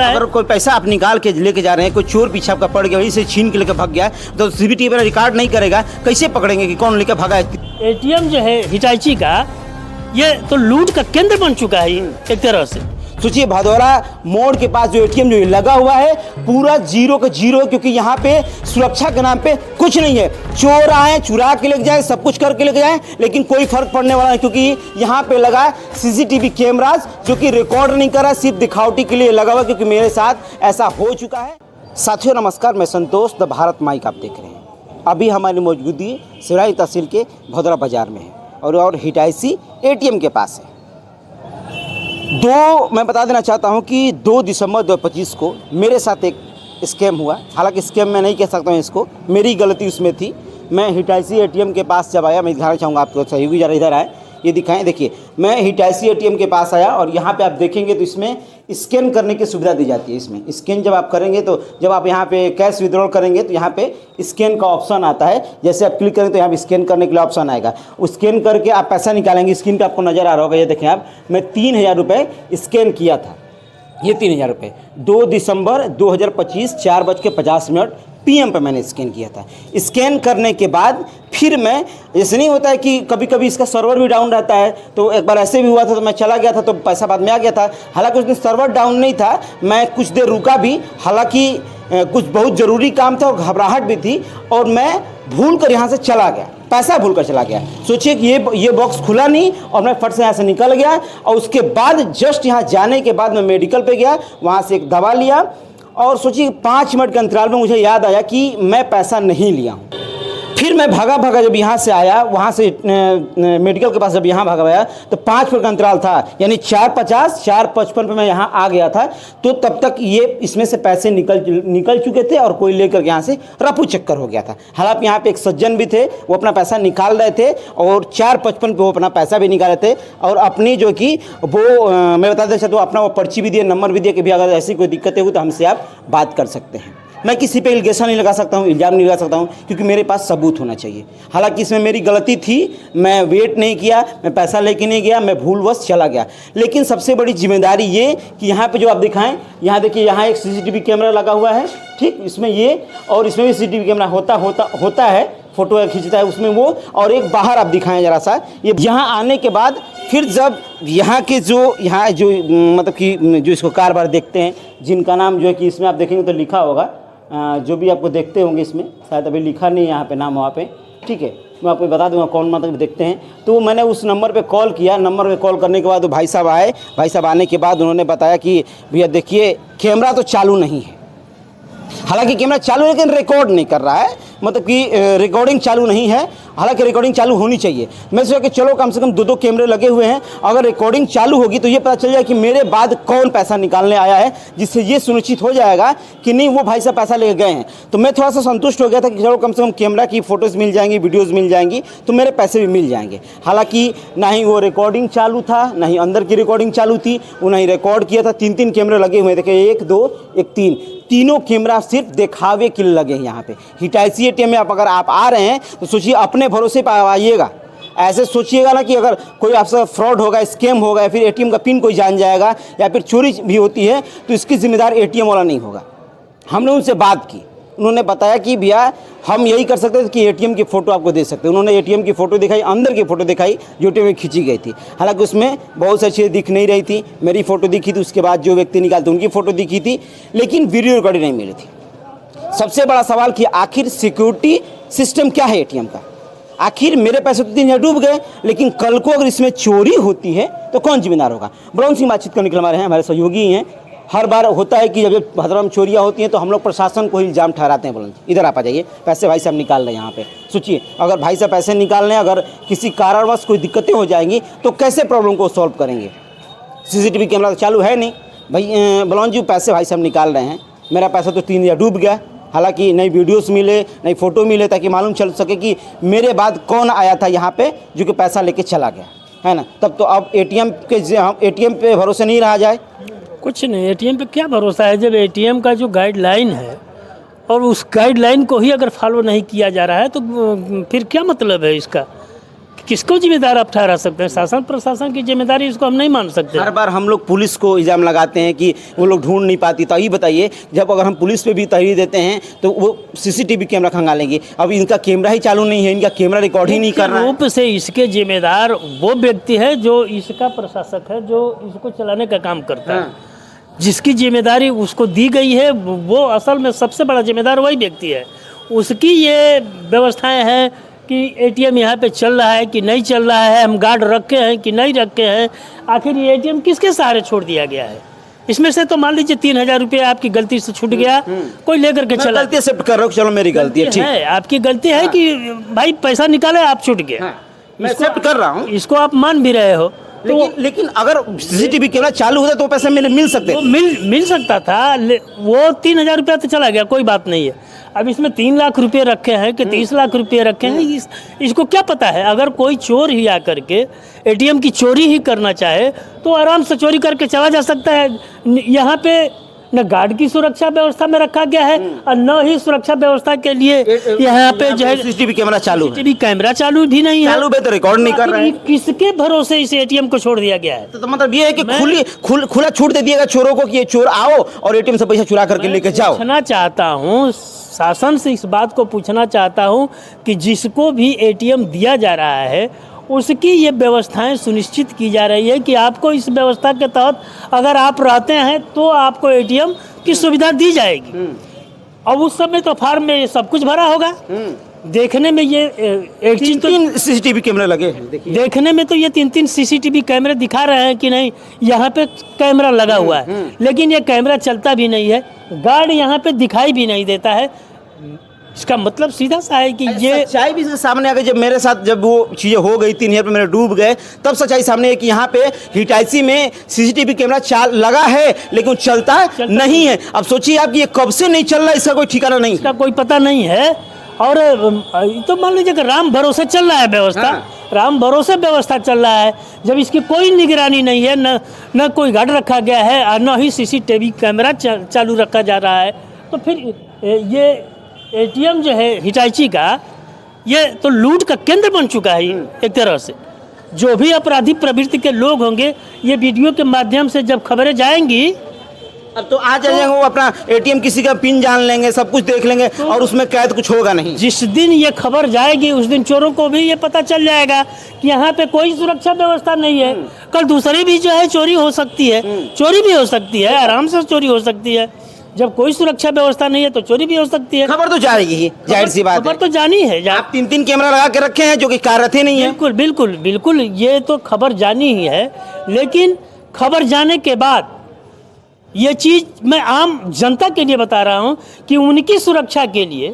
है। अगर कोई पैसा आप निकाल के लेके जा रहे हैं, कोई चोर पीछे आपका पड़ गया, वहीं से छीन के लेकर भाग गया, तो सीसीटीवी पर रिकॉर्ड नहीं करेगा, कैसे पकड़ेंगे कि कौन लेकर भागा है? एटीएम जो है हिटाची का, ये तो लूट का केंद्र बन चुका है एक तरह से। सोचिए, भदौरा मोड़ के पास जो एटीएम जो लगा हुआ है पूरा जीरो का जीरो, क्योंकि यहाँ पे सुरक्षा के नाम पे कुछ नहीं है। चोर आए, चुरा के लेके जाए, सब कुछ करके लेके जाए, लेकिन कोई फर्क पड़ने वाला है, क्योंकि यहाँ पे लगा सीसीटीवी कैमरास जो कि रिकॉर्ड नहीं कर रहा, सिर्फ दिखावटी के लिए लगा हुआ, क्योंकि मेरे साथ ऐसा हो चुका है। साथियों नमस्कार, मैं संतोष, द भारत माइक आप देख रहे हैं। अभी हमारी मौजूदगी सिराई तहसील के भदौरा बाजार में है और हिटाची एटीएम के पास है। मैं बता देना चाहता हूं कि 2 दिसंबर 2025 को मेरे साथ एक स्कैम हुआ। हालांकि स्कैम मैं नहीं कह सकता हूं इसको, मेरी गलती उसमें थी। मैं हिटाची एटीएम के पास जब आया, मैं दिखाना चाहूँगा आपको, सहयोगी जरा इधर आए, ये दिखाएं। देखिए, मैं हिटाची एटीएम के पास आया और यहाँ पे आप देखेंगे तो इसमें स्कैन करने की सुविधा दी जाती है। इसमें स्कैन जब आप करेंगे तो जब आप यहाँ पे कैश विड्रॉल करेंगे तो यहाँ पे स्कैन का ऑप्शन आता है। जैसे आप क्लिक करेंगे तो यहाँ पे स्कैन करने के लिए ऑप्शन आएगा, स्कैन करके आप पैसा निकालेंगे। स्क्रीन पे आपको नज़र आ रहा होगा, ये देखें आप, मैं 3000 रुपये स्कैन किया था। ये 3000 रुपये 2 दिसंबर 2025 4:50 PM पर मैंने स्कैन किया था। स्कैन करने के बाद फिर मैं, ऐसे नहीं होता है कि कभी कभी इसका सर्वर भी डाउन रहता है, तो एक बार ऐसे भी हुआ था, तो मैं चला गया था तो पैसा बाद में आ गया था। हालांकि उस दिन सर्वर डाउन नहीं था, मैं कुछ देर रुका भी, हालांकि कुछ बहुत ज़रूरी काम था और घबराहट भी थी, और मैं भूल कर यहाँ से चला गया, पैसा भूल कर चला गया। सोचिए कि ये बॉक्स खुला नहीं और मैं फट से यहाँ से निकल गया। और उसके बाद जस्ट यहाँ जाने के बाद मैं मेडिकल पे गया, वहाँ से एक दवा लिया, और सोचिए 5 मिनट के अंतराल में मुझे याद आया कि मैं पैसा नहीं लिया हूँ। फिर मैं भागा जब यहाँ से आया, वहाँ से मेडिकल के पास जब यहाँ भागा आया तो 5 मिनट का अंतराल था, यानी 4:50 4:55 पे मैं यहाँ आ गया था। तो तब तक ये इसमें से पैसे निकल चुके थे और कोई लेकर यहाँ से रफू चक्कर हो गया था। हालांकि यहाँ पे एक सज्जन भी थे, वो अपना पैसा निकाल रहे थे और 4:55 पे वो अपना पैसा भी निकाल रहे थे, और अपनी जो कि वो मैं बता दें तो अपना वो पर्ची भी दिए, नंबर भी दिए कि भी अगर ऐसी कोई दिक्कतें हुई तो हमसे आप बात कर सकते हैं। मैं किसी पे इल्ज़ाम नहीं लगा सकता हूँ, इल्ज़ाम नहीं लगा सकता हूँ, क्योंकि मेरे पास सबूत होना चाहिए। हालांकि इसमें मेरी गलती थी, मैं वेट नहीं किया, मैं पैसा लेके नहीं गया, मैं भूलवश चला गया। लेकिन सबसे बड़ी जिम्मेदारी ये कि यहाँ पे जो आप दिखाएं, यहाँ देखिए, यहाँ एक सीसीटीवी कैमरा लगा हुआ है, ठीक, इसमें ये और इसमें भी सीसीटीवी कैमरा होता है, फोटो खींचता है उसमें वो, और एक बाहर आप दिखाएं जरा सा। ये यहाँ आने के बाद फिर जब यहाँ के जो मतलब कि जो इसको कारोबार देखते हैं, जिनका नाम जो है कि इसमें आप देखेंगे तो लिखा होगा, जो भी आपको देखते होंगे इसमें, शायद अभी लिखा नहीं है यहाँ पे नाम वहाँ पे, ठीक है, मैं आपको बता दूंगा कौन मतलब देखते हैं। तो मैंने उस नंबर पे कॉल किया, नंबर पे कॉल करने के बाद वो भाई साहब आए। भाई साहब आने के बाद उन्होंने बताया कि भैया देखिए, कैमरा तो चालू नहीं है। हालांकि कैमरा चालू है लेकिन रिकॉर्ड नहीं कर रहा है, मतलब कि रिकॉर्डिंग चालू नहीं है। हालांकि रिकॉर्डिंग चालू होनी चाहिए। मैं सोचा कि चलो कम से कम 2 कैमरे लगे हुए हैं, अगर रिकॉर्डिंग चालू होगी तो ये पता चल जाए कि मेरे बाद कौन पैसा निकालने आया है, जिससे ये सुनिश्चित हो जाएगा कि नहीं वो भाई साहब पैसा लेके गए हैं। तो मैं थोड़ा सा संतुष्ट हो गया था कि चलो कम से कम कैमरा की फ़ोटोज़ मिल जाएंगी, वीडियोज़ मिल जाएंगी, तो मेरे पैसे भी मिल जाएंगे। हालाँकि ना ही वो रिकॉर्डिंग चालू था, ना ही अंदर की रिकॉर्डिंग चालू थी, वो ना ही रिकॉर्ड किया था। 3 कैमरे लगे हुए, देखिए 1 2 1 3, तीनों कैमरा सिर्फ दिखावे के लिए लगे हैं यहाँ पे। हिटाची एटीएम में अगर आप आ रहे हैं तो सोचिए अपने भरोसे पर आइएगा। ऐसे सोचिएगा ना कि अगर कोई आपसे फ्रॉड होगा, स्कैम होगा, या फिर एटीएम का पिन कोई जान जाएगा, या फिर चोरी भी होती है, तो इसकी जिम्मेदार एटीएम वाला नहीं होगा। हमने उनसे बात की, उन्होंने बताया कि भैया हम यही कर सकते थे कि एटीएम की फ़ोटो आपको दे सकते हैं। उन्होंने एटीएम की फ़ोटो दिखाई, अंदर की फ़ोटो दिखाई जो एटीएम में खींची गई थी। हालांकि उसमें बहुत सी चीज़ें दिख नहीं रही थी। मेरी फ़ोटो दिखी थी, उसके बाद जो व्यक्ति निकालते उनकी फ़ोटो दिखी थी, लेकिन वीडियो रिकॉर्डिंग नहीं मिली थी। सबसे बड़ा सवाल कि आखिर सिक्योरिटी सिस्टम क्या है एटीएम का। आखिर मेरे पैसे तो 3000 डूब गए, लेकिन कल को अगर इसमें चोरी होती है तो कौन जिम्मेदार होगा। ब्राउन सिंह बातचीत करने के लिए हमारे सहयोगी हैं। हर बार होता है कि जब भदौरा में चोरियाँ होती हैं तो हम लोग प्रशासन को इल्ज़ाम ठहराते हैं। बोलें इधर आप आ जाइए, पैसे भाई साहब निकाल रहे हैं यहाँ पे। सोचिए, अगर भाई साहब पैसे निकाल रहे हैं, अगर किसी कारणवश कोई दिक्कतें हो जाएंगी तो कैसे प्रॉब्लम को सॉल्व करेंगे। सीसीटीवी कैमरा तो चालू है नहीं। भाई बलौन जी, पैसे भाई साहब निकाल रहे हैं, मेरा पैसा तो 3000 डूब गया। हालांकि नई वीडियोस मिले, नई फ़ोटो मिले, ताकि मालूम चल सके कि मेरे बाद कौन आया था यहाँ पे जो कि पैसा लेके चला गया, है ना। तब तो अब एटीएम पे भरोसे नहीं रहा जाए। कुछ नहीं, एटीएम पे क्या भरोसा है जब एटीएम का जो गाइडलाइन है और उस गाइडलाइन को ही अगर फॉलो नहीं किया जा रहा है तो फिर क्या मतलब है इसका। किसको जिम्मेदार आप ठहरा सकते हैं? शासन प्रशासन की जिम्मेदारी, इसको हम नहीं मान सकते। हर बार हम लोग पुलिस को इल्ज़ाम लगाते हैं कि वो लोग ढूंढ नहीं पाती, तो ये बताइए, जब अगर हम पुलिस पे भी तहरीर देते हैं तो वो सीसीटीवी कैमरा खंगालेंगे। अब इनका कैमरा ही चालू नहीं है, इनका कैमरा रिकॉर्ड ही नहीं कर रहा है। रूप से इसके जिम्मेदार वो व्यक्ति है जो इसका प्रशासक है, जो इसको चलाने का काम करता है। जिसकी जिम्मेदारी उसको दी गई है, वो असल में सबसे बड़ा जिम्मेदार वही व्यक्ति है। उसकी ये व्यवस्थाएं हैं कि एटीएम यहाँ पे चल रहा है कि नहीं चल रहा है, हम गार्ड रखे हैं कि नहीं रखे हैं। आखिर ये एटीएम किसके सहारे छोड़ दिया गया है? इसमें से तो मान लीजिए 3,000 रुपये आपकी गलती से छूट गया, कोई लेकर के चला। गलती एक्सेप्ट कर रहा हूँ, चलो मेरी गलती है, ठीक है, आपकी गलती है कि भाई पैसा निकाले, आप छूट गए। मैं एक्सेप्ट कर रहा हूँ, इसको आप मान भी रहे हो। लेकिन अगर सीसीटीवी कैमरा चालू होता तो पैसे मिल सकते, वो मिल सकता था। वो 3,000 रुपया तो चला गया, कोई बात नहीं है। अब इसमें 3 लाख रुपए रखे हैं कि 30 लाख रुपए रखे हैं, इसको क्या पता है? अगर कोई चोर ही आकर के एटीएम की चोरी ही करना चाहे तो आराम से चोरी करके चला जा सकता है। यहाँ पे न गार्ड की सुरक्षा व्यवस्था में रखा गया है और न ही सुरक्षा व्यवस्था के लिए यहाँ पे जो है सीसीटीवी कैमरा चालू, सीसीटीवी कैमरा चालू भी नहीं है। चालू भी तो रिकॉर्ड नहीं कर रहे हैं। किसके भरोसे इस एटीएम को छोड़ दिया गया है? तो मतलब ये है कि खुला छूट दे दिएगा चोरों को कि ये चोर आओ और एटीएम से पैसा चुरा करके लेके जाओ। पूछना चाहता हूँ, शासन से इस बात को पूछना चाहता हूँ कि जिसको भी एटीएम दिया जा रहा है उसकी ये व्यवस्थाएं सुनिश्चित की जा रही है कि आपको इस व्यवस्था के तहत अगर आप रहते हैं तो आपको एटीएम की सुविधा दी जाएगी। अब उस समय तो फार्म में ये सब कुछ भरा होगा। देखने में ये एक चीज तो 3 सीसीटीवी कैमरे लगे हैं, देखने में तो ये 3 सीसीटीवी कैमरे दिखा रहे हैं कि नहीं यहाँ पे कैमरा लगा हुआ है, लेकिन ये कैमरा चलता भी नहीं है, गार्ड यहाँ पे दिखाई भी नहीं देता है। इसका मतलब सीधा सा है कि ये सच्चाई भी सामने आ गई। जब मेरे साथ जब वो चीज़ें हो गई 3 पे मेरे डूब गए, तब सच्चाई सामने है कि यहाँ पे हिटाची में सीसीटीवी कैमरा लगा है लेकिन चलता नहीं है। अब सोचिए आप कि ये कब से नहीं चल रहा है, इसका कोई ठिकाना नहीं, इसका कोई पता नहीं है। और तो मान लीजिए कि राम भरोसे चल रहा है व्यवस्था, राम भरोसे व्यवस्था चल रहा है। जब इसकी कोई निगरानी नहीं है, न कोई गार्ड रखा गया है और न ही सीसीटीवी कैमरा चालू रखा जा रहा है, तो फिर ये एटीएम जो है हिटाची का, ये तो लूट का केंद्र बन चुका है एक तरह से। जो भी अपराधी प्रवृत्ति के लोग होंगे, ये वीडियो के माध्यम से जब खबरें जाएंगी, अब तो आ जाएंगे वो अपना एटीएम किसी का पिन जान लेंगे, सब कुछ देख लेंगे और उसमें कैद कुछ होगा नहीं। जिस दिन ये खबर जाएगी उस दिन चोरों को भी ये पता चल जाएगा कि यहाँ पे कोई सुरक्षा व्यवस्था नहीं है। कल दूसरी भी जो है चोरी हो सकती है, चोरी भी हो सकती है, आराम से चोरी हो सकती है। जब कोई सुरक्षा व्यवस्था नहीं है तो चोरी भी हो सकती है। खबर तो जाएगी ही, जाहिर सी बात है। खबर तो जानी है। आप 3 कैमरा लगा के रखे हैं जो कि कार्यरत ही नहीं है। बिल्कुल बिल्कुल बिल्कुल, ये तो खबर जानी ही है। लेकिन खबर जाने के बाद ये चीज़ मैं आम जनता के लिए बता रहा हूँ कि उनकी सुरक्षा के लिए,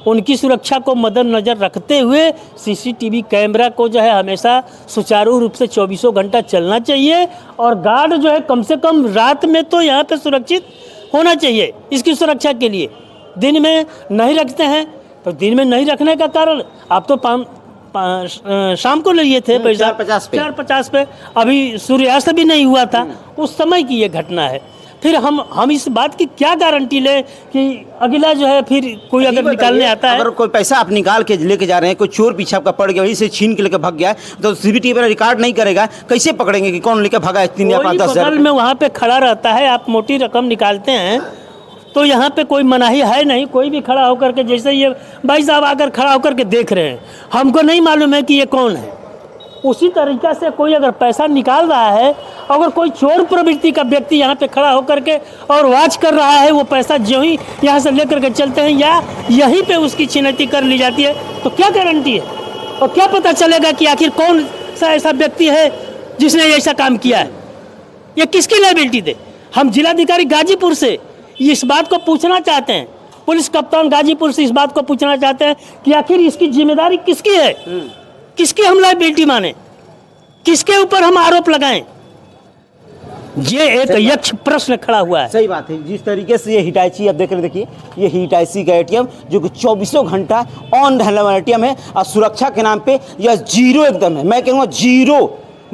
उनकी सुरक्षा को मद्देनजर रखते हुए सीसीटीवी कैमरा को जो है हमेशा सुचारू रूप से 24 घंटा चलना चाहिए। और गार्ड जो है कम से कम रात में तो यहाँ पे सुरक्षित होना चाहिए इसकी सुरक्षा के लिए। दिन में नहीं रखते हैं तो दिन में नहीं रखने का कारण, आप तो शाम को लिए थे पैसा 4:50 पे, अभी सूर्यास्त भी नहीं हुआ था, उस समय की ये घटना है। फिर हम इस बात की क्या गारंटी ले कि अगला जो है फिर कोई अगर निकालने आता है, अगर कोई पैसा आप निकाल के लेके जा रहे हैं, कोई चोर पीछे आपका पड़ गया, वहीं से छीन के लेके भाग गया तो सीसीटीवी में रिकॉर्ड नहीं करेगा, कैसे पकड़ेंगे कि कौन लेके भागा है? 3 या 5 10 बगल में वहाँ पे खड़ा रहता है, आप मोटी रकम निकालते हैं तो यहाँ पे कोई मनाही है नहीं। कोई भी खड़ा होकर के, जैसे ये भाई साहब आकर खड़ा होकर के देख रहे हैं, हमको नहीं मालूम है कि ये कौन है। उसी तरीक़ा से कोई अगर पैसा निकाल रहा है, अगर कोई चोर प्रवृत्ति का व्यक्ति यहाँ पे खड़ा होकर के और वॉच कर रहा है, वो पैसा जो ही यहाँ से लेकर के चलते हैं या यहीं पे उसकी छिनैती कर ली जाती है, तो क्या गारंटी है और क्या पता चलेगा कि आखिर कौन सा ऐसा व्यक्ति है जिसने ऐसा काम किया है? ये किसकी लायबिलिटी दे? हम जिलाधिकारी गाजीपुर से इस बात को पूछना चाहते हैं, पुलिस कप्तान गाजीपुर से इस बात को पूछना चाहते हैं कि आखिर इसकी जिम्मेदारी किसकी है, किसकी हम लायबिलिटी माने, किसके ऊपर हम आरोप लगाएं? ये एक यक्ष प्रश्न खड़ा हुआ है। सही बात है। जिस तरीके से ये हिटाची आप देख रहे, देखिए ये हिटाची का एटीएम जो कि 24 घंटा ऑन रहने वाला एटीएम है और सुरक्षा के नाम पे यह जीरो एकदम है, मैं कहूँगा जीरो।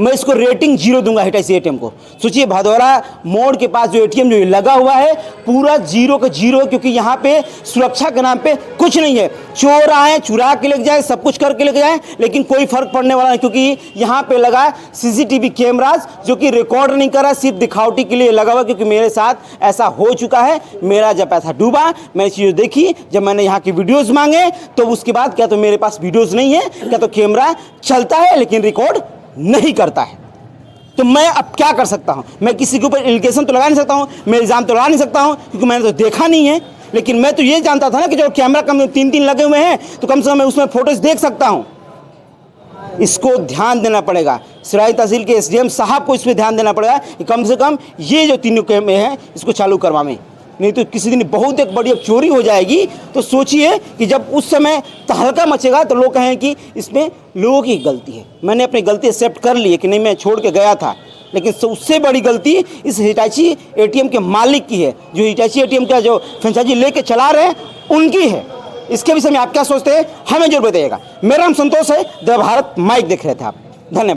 मैं इसको रेटिंग 0 दूंगा हिटैची एटीएम को। सोचिए भदौरा मोड़ के पास जो एटीएम जो लगा हुआ है पूरा 0 का 0, क्योंकि यहाँ पे सुरक्षा के नाम पे कुछ नहीं है। चोर आए चुरा के लेके जाए, सब कुछ करके लेके जाए, लेकिन कोई फर्क पड़ने वाला नहीं, क्योंकि यहाँ पे लगा सीसीटीवी कैमराज जो कि रिकॉर्ड नहीं कर रहा, सिर्फ दिखावटी के लिए लगा हुआ। क्योंकि मेरे साथ ऐसा हो चुका है, मेरा जब पैसा डूबा मैंने चीज़ देखी, जब मैंने यहाँ की वीडियोस मांगे तो उसके बाद क्या तो मेरे पास वीडियोस नहीं है, क्या तो कैमरा चलता है लेकिन रिकॉर्ड नहीं करता है। तो मैं अब क्या कर सकता हूं? मैं किसी के ऊपर एलिगेशन तो लगा नहीं सकता हूं, मैं इल्ज़ाम तो लगा नहीं सकता हूं, क्योंकि मैंने तो देखा नहीं है। लेकिन मैं तो ये जानता था ना कि जो कैमरा कम 3-3 लगे हुए हैं तो कम से कम मैं उसमें फोटोज देख सकता हूं। इसको ध्यान देना पड़ेगा, सिराही तहसील के एसडीएम साहब को इस पर ध्यान देना पड़ेगा कि कम से कम ये जो 3 कैमरे हैं इसको चालू करवाएं, नहीं तो किसी दिन बहुत एक बड़ी चोरी हो जाएगी। तो सोचिए कि जब उस समय तहलका मचेगा तो लोग कहें कि इसमें लोगों की गलती है। मैंने अपनी गलती एक्सेप्ट कर ली है कि नहीं, मैं छोड़ के गया था, लेकिन उससे बड़ी गलती इस हिटैची एटीएम के मालिक की है, जो हिटैची एटीएम का जो फ्रेंचाइजी लेके चला रहे हैं उनकी है। इसके विषय में आप क्या सोचते हैं हमें जरूर बताइएगा। मेरा नाम संतोष है, द भारत माइक देख रहे थे आप। धन्यवाद।